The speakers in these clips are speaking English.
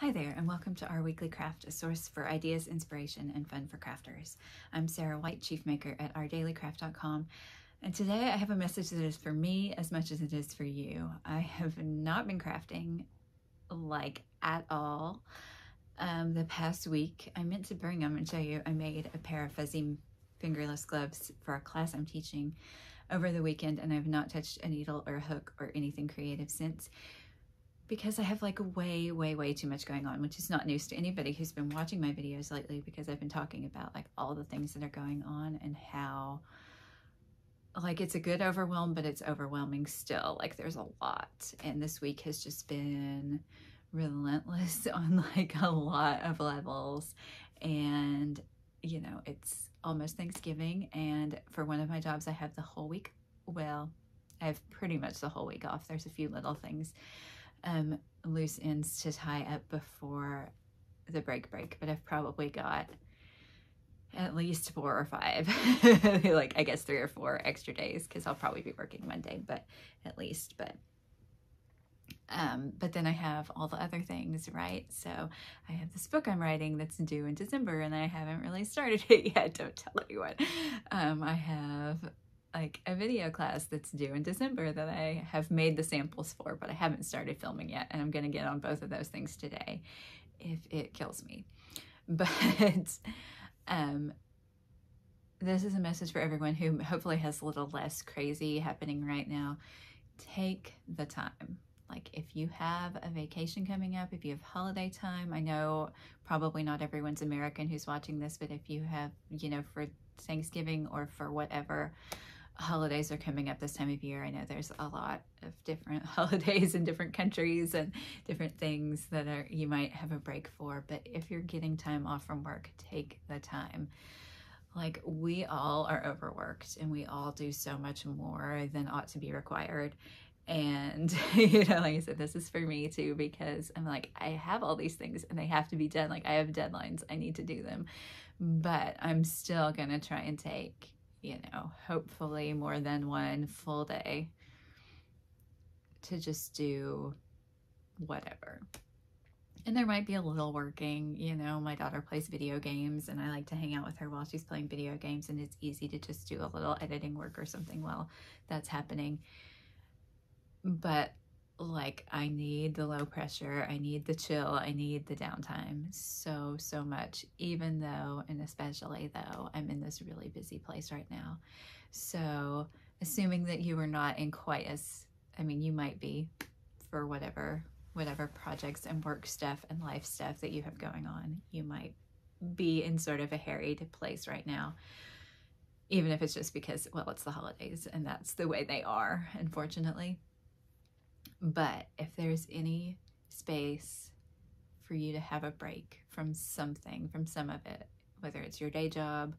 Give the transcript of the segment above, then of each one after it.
Hi there, and welcome to Our Weekly Craft, a source for ideas, inspiration, and fun for crafters. I'm Sarah White, Chief Maker at OurDailyCraft.com, and today I have a message that is for me as much as it is for you. I have not been crafting at all the past week. I meant to bring them and show you. I made a pair of fuzzy fingerless gloves for a class I'm teaching over the weekend, and I've not touched a needle or a hook or anything creative since, because I have way too much going on, which is not news to anybody who's been watching my videos lately, because I've been talking about all the things that are going on and how it's a good overwhelm, but it's overwhelming still. There's a lot. And this week has just been relentless on a lot of levels. And it's almost Thanksgiving. And for one of my jobs, I have the whole week. Well, I have pretty much the whole week off. There's a few little things, loose ends to tie up before the break, but I've probably got at least 4 or 5 I guess 3 or 4 extra days, because I'll probably be working Monday, but at least. But then I have all the other things, right? So I have this book I'm writing that's due in December, and I haven't really started it yet. Don't tell anyone. I have a video class that's due in December that I have made the samples for, but I haven't started filming yet, and I'm going to get on both of those things today if it kills me. But this is a message for everyone who hopefully has a little less crazy happening right now. Take the time. If you have a vacation coming up, if you have holiday time, I know probably not everyone's American who's watching this, but if you have, for Thanksgiving or for whatever holidays are coming up this time of year. I know there's a lot of different holidays in different countries and different things that you might have a break for, but if you're getting time off from work, take the time. We all are overworked, and we all do so much more than ought to be required. And like I said, this is for me too, because I'm I have all these things and they have to be done. I have deadlines, I need to do them, but I'm still gonna try and take hopefully more than one full day to just do whatever. And there might be a little working, my daughter plays video games, and I like to hang out with her while she's playing video games, and it's easy to just do a little editing work or something while that's happening. But I need the low pressure, I need the chill, I need the downtime so much, even though, and especially though, I'm in this really busy place right now. So assuming that you are not in quite as, you might be, for whatever projects and work stuff and life stuff that you have going on, you might be in sort of a harried place right now, even if it's just because, well, it's the holidays and that's the way they are, unfortunately. But if there's any space for you to have a break from something, from some of it, whether it's your day job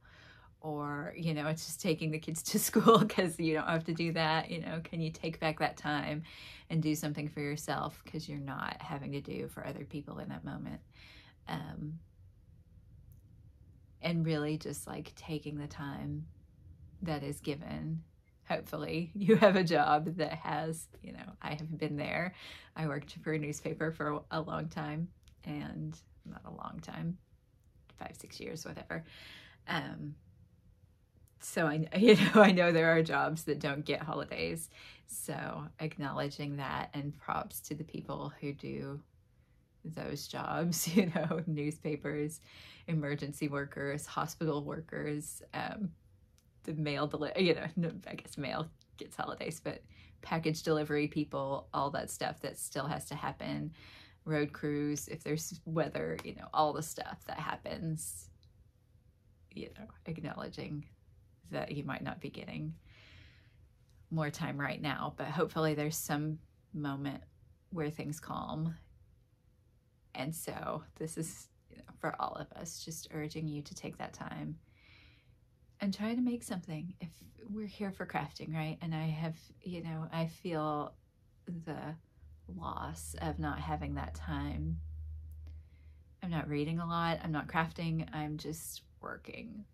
or, it's just taking the kids to school because you don't have to do that, can you take back that time and do something for yourself because you're not having to do for other people in that moment? And really just taking the time that is given. Hopefully you have a job that has, I have been there. I worked for a newspaper for a long time, and not a long time, 5-6 years, whatever. So I know there are jobs that don't get holidays. So acknowledging that, and props to the people who do those jobs, newspapers, emergency workers, hospital workers, the mail I guess mail gets holidays, but package delivery people, all that stuff that still has to happen, road crews, if there's weather, all the stuff that happens, acknowledging that you might not be getting more time right now, but hopefully there's some moment where things calm. And so this is, for all of us, just urging you to take that time and try to make something. If we're here for crafting, right? And I have, I feel the loss of not having that time. I'm not reading a lot, I'm not crafting, I'm just working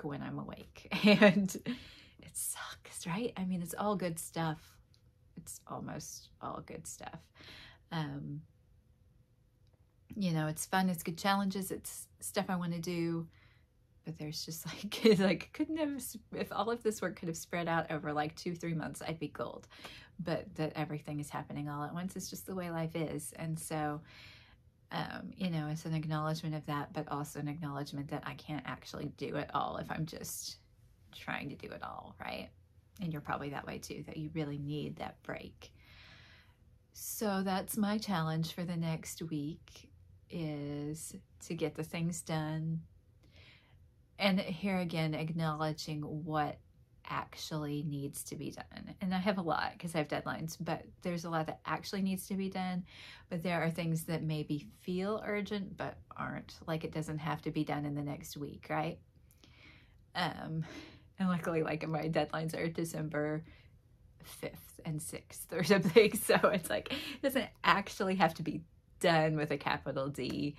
when I'm awake. And it sucks, right? It's all good stuff. It's almost all good stuff. You know, it's fun, it's good challenges, it's stuff I want to do, but there's just like, it's like couldn't have, if all of this work could have spread out over like 2-3 months, I'd be gold. But that everything is happening all at once, it's just the way life is. And so, you know, it's an acknowledgement of that, but also an acknowledgement that I can't actually do it all if I'm just trying to do it all, right? And you're probably that way too, that you really need that break. So that's my challenge for the next week, is to get the things done. And here again, acknowledging what actually needs to be done. And I have a lot because I have deadlines, but there's a lot that actually needs to be done. But there are things that maybe feel urgent but aren't. Like it doesn't have to be done in the next week, right? And luckily, like my deadlines are December 5th and 6th or something. So it's like, it doesn't actually have to be done with a capital D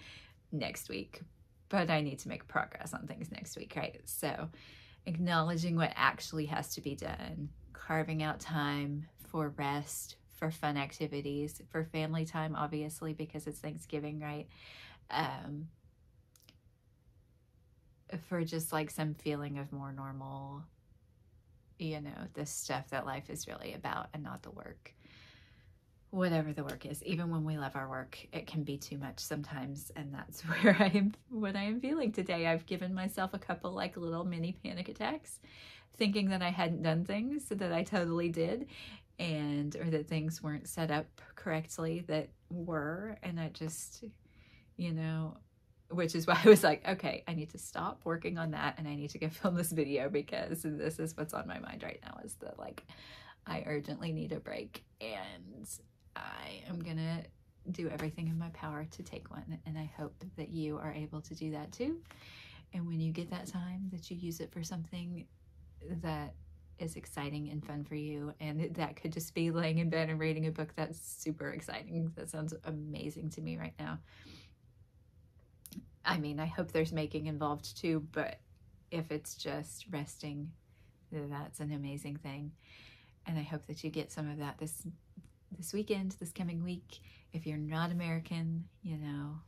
next week, but I need to make progress on things next week, right? So acknowledging what actually has to be done, carving out time for rest, for fun activities, for family time, obviously, because it's Thanksgiving, right? For just like some feeling of more normal, you know, the stuff that life is really about and not the work. Whatever the work is, even when we love our work, it can be too much sometimes, and that's where what I am feeling today. I've given myself a couple like little mini panic attacks, thinking that I hadn't done things that I totally did, or that things weren't set up correctly that were, and I just, you know, which is why I was like, okay, I need to stop working on that, and I need to go film this video, because this is what's on my mind right now, is that like I urgently need a break, and I am gonna do everything in my power to take one, and I hope that you are able to do that too. And when you get that time, that you use it for something that is exciting and fun for you. And that could just be laying in bed and reading a book. That's super exciting. That sounds amazing to me right now. I mean, I hope there's making involved too, but if it's just resting, that's an amazing thing. And I hope that you get some of that this weekend, this coming week. If you're not American, you know,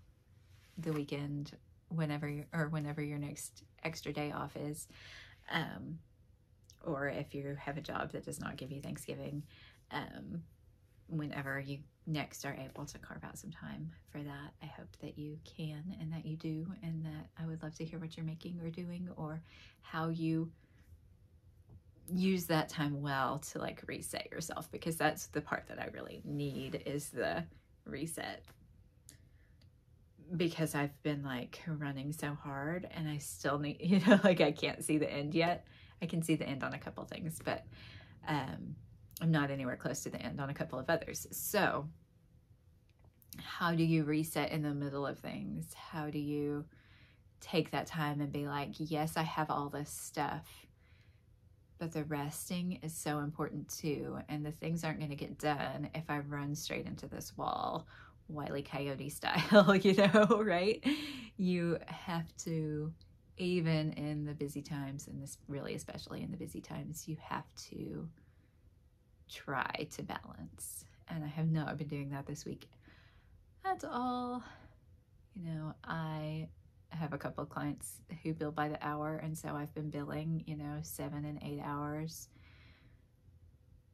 the weekend, whenever your next extra day off is, or if you have a job that does not give you Thanksgiving, whenever you next are able to carve out some time for that, I hope that you can, and that you do, and that I would love to hear what you're making or doing, or how you use that time well to like reset yourself, because that's the part that I really need, is the reset, because I've been like running so hard, and I still need, you know, like I can't see the end yet. I can see the end on a couple things, but I'm not anywhere close to the end on a couple of others. So how do you reset in the middle of things? How do you take that time and be like, yes, I have all this stuff, but the resting is so important too. And the things aren't going to get done if I run straight into this wall, Wile E. Coyote style, you know, right? You have to, even in the busy times, and this really especially in the busy times, you have to try to balance. And I have not been doing that this week at all. You know, I have a couple of clients who bill by the hour, and so I've been billing, you know, 7 and 8 hours,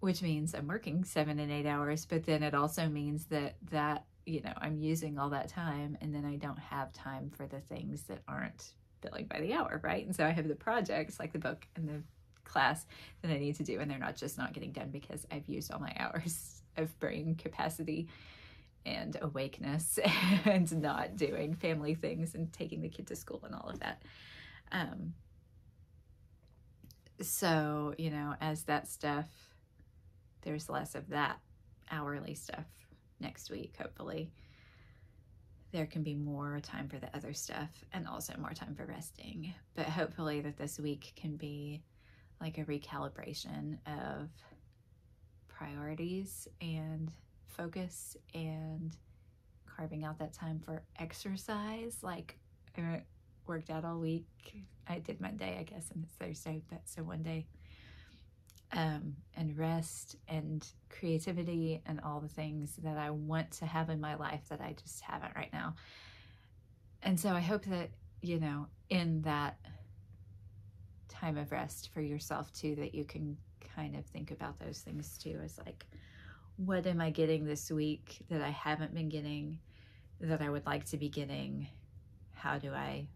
which means I'm working 7 and 8 hours, but then it also means that you know, I'm using all that time, and then I don't have time for the things that aren't billing by the hour, right? And so I have the projects like the book and the class that I need to do, and they're not getting done because I've used all my hours of brain capacity and awakeness and not doing family things and taking the kid to school and all of that. So, you know, as that stuff, there's less of that hourly stuff next week, hopefully. There can be more time for the other stuff, and also more time for resting. But hopefully that this week can be like a recalibration of priorities and focus, and carving out that time for exercise. Like I worked out all week. I did Monday, I guess, and it's Thursday, but so one day and rest and creativity and all the things that I want to have in my life that I just haven't right now. And so I hope that, you know, in that time of rest for yourself too, that you can kind of think about those things too, as like, what am I getting this week that I haven't been getting, that I would like to be getting? How do I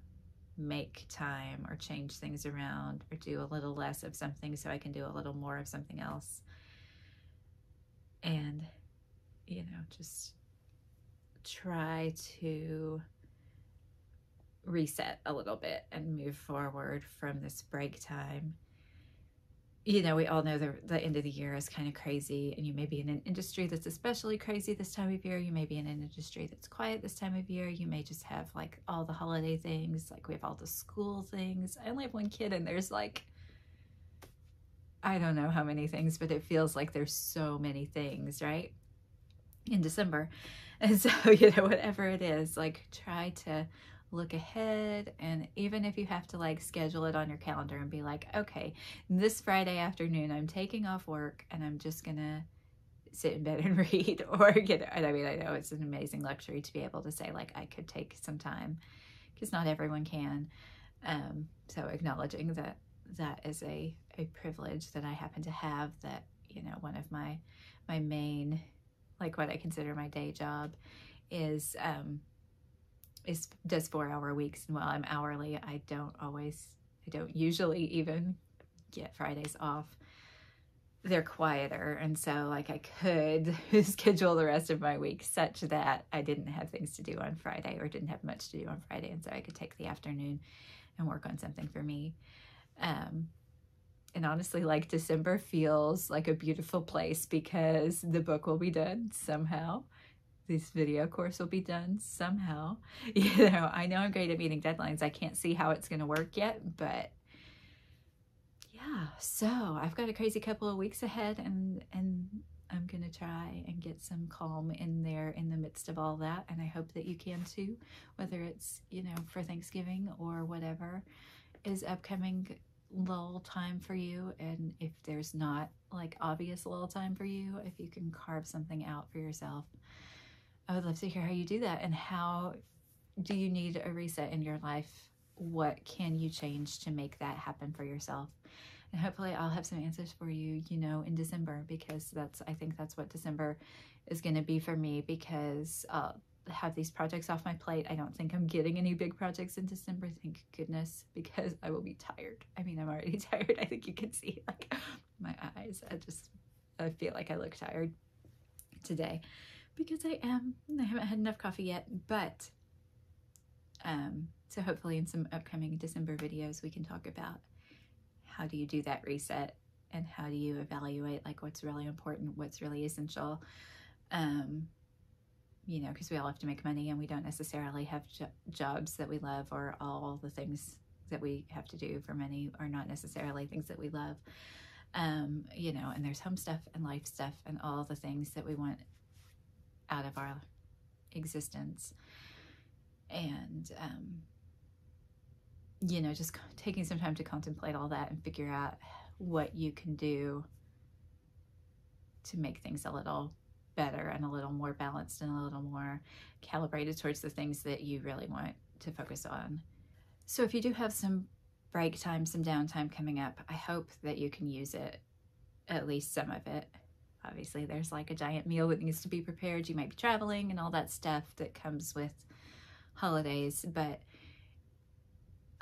make time or change things around or do a little less of something so I can do a little more of something else? And, you know, just try to reset a little bit and move forward from this break time. You know, we all know the end of the year is kind of crazy, and you may be in an industry that's especially crazy this time of year. You may be in an industry that's quiet this time of year. You may just have like all the holiday things, like we have all the school things. I only have one kid, and there's like, I don't know how many things, but it feels like there's so many things, right? In December. And so, you know, whatever it is, like try to look ahead, and even if you have to like schedule it on your calendar and be like, okay, this Friday afternoon I'm taking off work and I'm just gonna sit in bed and read, or and I mean, I know it's an amazing luxury to be able to say like I could take some time, because not everyone can. So acknowledging that that is a privilege that I happen to have, that, you know, one of my main, like what I consider my day job is does 4-hour weeks. And while I'm hourly, I don't usually even get Fridays off. They're quieter. And so like I could schedule the rest of my week such that I didn't have things to do on Friday, or didn't have much to do on Friday. And so I could take the afternoon and work on something for me. And honestly, like December feels like a beautiful place because the book will be done somehow. This video course will be done somehow. You know, I know I'm great at meeting deadlines. I can't see how it's going to work yet, but yeah. So I've got a crazy couple of weeks ahead, and I'm going to try and get some calm in there in the midst of all that. And I hope that you can too, whether it's, you know, for Thanksgiving or whatever is upcoming lull time for you. And if there's not like obvious lull time for you, if you can carve something out for yourself, I would love to hear how you do that. And how do you need a reset in your life? What can you change to make that happen for yourself? And hopefully I'll have some answers for you, you know, in December, because I think that's what December is going to be for me, because I'll have these projects off my plate. I don't think I'm getting any big projects in December, thank goodness, because I will be tired. I mean, I'm already tired. I think you can see like my eyes. I feel like I look tired today, because I haven't had enough coffee yet, but so hopefully in some upcoming December videos we can talk about how do you do that reset, and how do you evaluate like what's really important, what's really essential, you know, because we all have to make money, and we don't necessarily have jobs that we love, or all the things that we have to do for money are not necessarily things that we love, you know, and there's home stuff and life stuff and all the things that we want out of our existence. And you know, just taking some time to contemplate all that and figure out what you can do to make things a little better and a little more balanced and a little more calibrated towards the things that you really want to focus on. So if you do have some break time, some downtime coming up, I hope that you can use it, at least some of it. Obviously, there's like a giant meal that needs to be prepared. You might be traveling and all that stuff that comes with holidays, but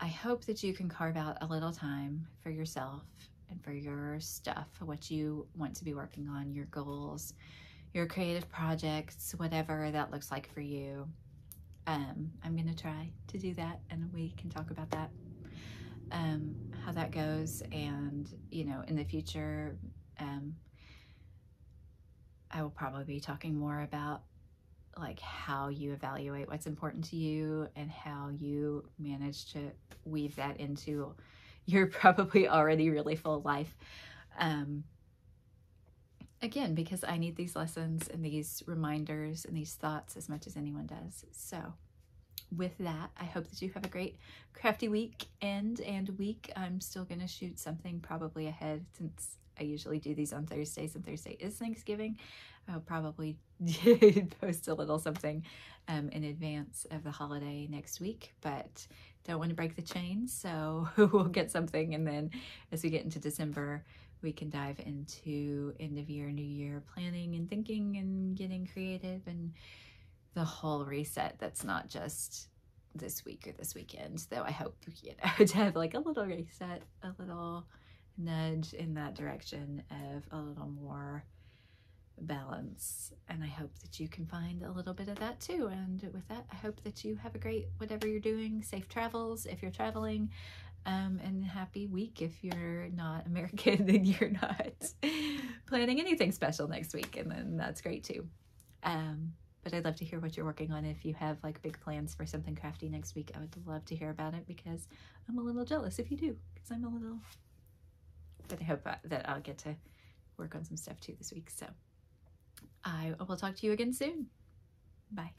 I hope that you can carve out a little time for yourself and for your stuff, what you want to be working on, your goals, your creative projects, whatever that looks like for you. I'm going to try to do that, and we can talk about that, how that goes. And, you know, in the future, I will probably be talking more about like how you evaluate what's important to you and how you manage to weave that into your probably already really full life. Again, because I need these lessons and these reminders and these thoughts as much as anyone does. So with that, I hope that you have a great crafty weekend and week. I'm still going to shoot something probably ahead, since I usually do these on Thursdays, and Thursday is Thanksgiving. I'll probably post a little something in advance of the holiday next week, but don't want to break the chain, so we'll get something, and then as we get into December, we can dive into end of year, new year planning and thinking and getting creative and the whole reset that's not just this week or this weekend, though I hope, you know, to have like a little reset, a little nudge in that direction of a little more balance. And I hope that you can find a little bit of that too. And with that, I hope that you have a great, whatever you're doing, safe travels if you're traveling, and happy week if you're not American and you're not planning anything special next week. And then that's great too. But I'd love to hear what you're working on. If you have like big plans for something crafty next week, I would love to hear about it, because I'm a little jealous if you do, because I'm a little, but I hope that I'll get to work on some stuff too this week. So I will talk to you again soon. Bye.